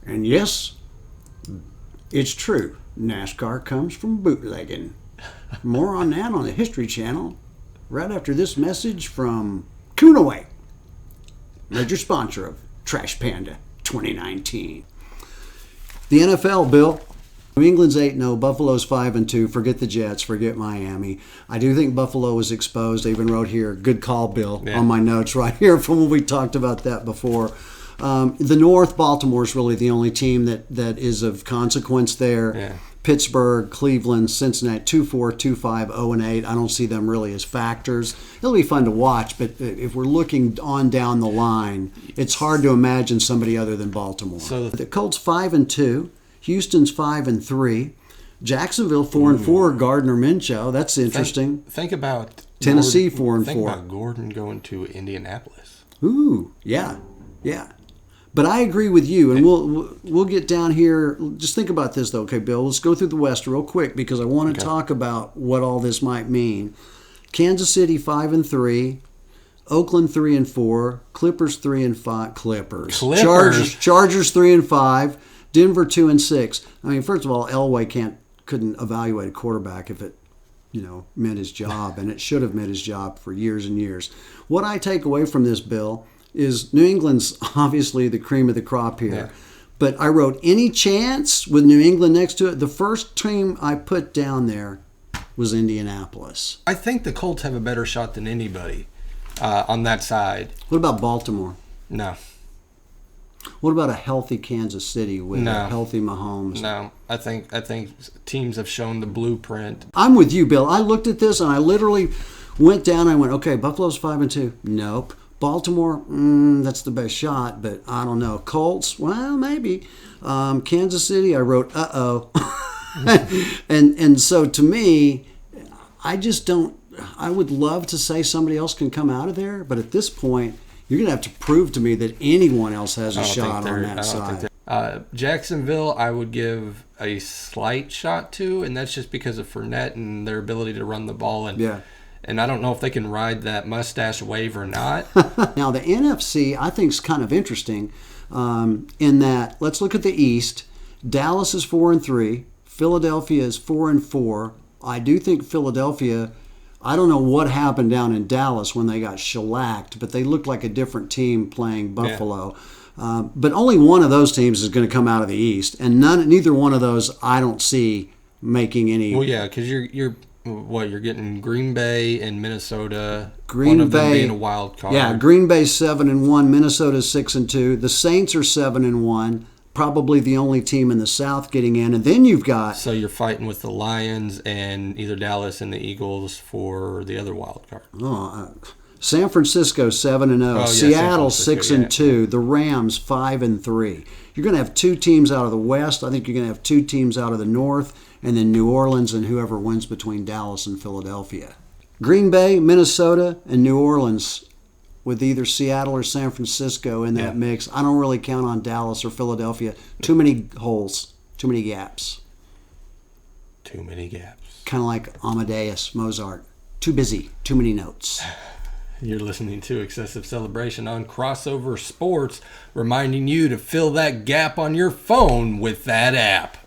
And yes, it's true. NASCAR comes from bootlegging. More on that on the History Channel right after this message from Coonaway, major sponsor of Trash Panda 2019. The NFL, Bill. New England's 8-0, Buffalo's 5-2. Forget the Jets, forget Miami. I do think Buffalo was exposed. I even wrote here, good call, Bill, on my notes right here from when we talked about that before. The North, Baltimore's really the only team that is of consequence there. Yeah. Pittsburgh, Cleveland, Cincinnati, 2-4, 2-5, 0-8. I don't see them really as factors. It'll be fun to watch, but if we're looking on down the line, it's hard to imagine somebody other than Baltimore. So the Colts 5-2. Houston's 5-3, Jacksonville 4-4. Gardner Minshew, that's interesting. Think about Tennessee 4-4. Think about Gordon going to Indianapolis. Ooh, yeah. But I agree with you, and we'll get down here. Just think about this, though, okay, Bill. Let's go through the West real quick because I want to talk about what all this might mean. Kansas City 5-3. Oakland 3-4. Clippers 3-5. Clippers. Chargers 3-5. Denver 2-6. I mean, first of all, Elway couldn't evaluate a quarterback if it, meant his job, and it should have meant his job for years and years. What I take away from this, Bill, is New England's obviously the cream of the crop here. Yeah. But I wrote any chance with New England next to it. The first team I put down there was Indianapolis. I think the Colts have a better shot than anybody on that side. What about Baltimore? No. What about a healthy Kansas City with a healthy Mahomes? No, I think teams have shown the blueprint. I'm with you, Bill. I looked at this and I literally went down and I went, okay, Buffalo's 5-2. Nope. Baltimore, that's the best shot, but I don't know. Colts, well, maybe. Kansas City, I wrote, uh-oh. and so to me, I just don't, I would love to say somebody else can come out of there, but at this point, you're going to have to prove to me that anyone else has a shot on that side. Jacksonville, I would give a slight shot to, and that's just because of Fournette and their ability to run the ball. And I don't know if they can ride that mustache wave or not. Now, the NFC, I think, is kind of interesting in that, let's look at the East. Dallas is 4-3. Philadelphia is 4-4. I do think Philadelphia, I don't know what happened down in Dallas when they got shellacked, but they looked like a different team playing Buffalo. Yeah. But only one of those teams is going to come out of the East, and neither one of those I don't see making any. Well, yeah, because you're getting Green Bay and Minnesota. Green one of Bay them being a wild card. Yeah, Green Bay's 7-1, Minnesota's 6-2. The Saints are 7-1. Probably the only team in the South getting in. And then you've got... So you're fighting with the Lions and either Dallas and the Eagles for the other wild card. San Francisco 7-0. Yeah, Seattle 6-2. Yeah. The Rams 5-3. You're going to have two teams out of the West. I think you're going to have two teams out of the North. And then New Orleans and whoever wins between Dallas and Philadelphia. Green Bay, Minnesota, and New Orleans with either Seattle or San Francisco in that mix. I don't really count on Dallas or Philadelphia. Too many holes, too many gaps. Too many gaps. Kind of like Amadeus, Mozart. Too busy, too many notes. You're listening to Excessive Celebration on Crossover Sports, reminding you to fill that gap on your phone with that app.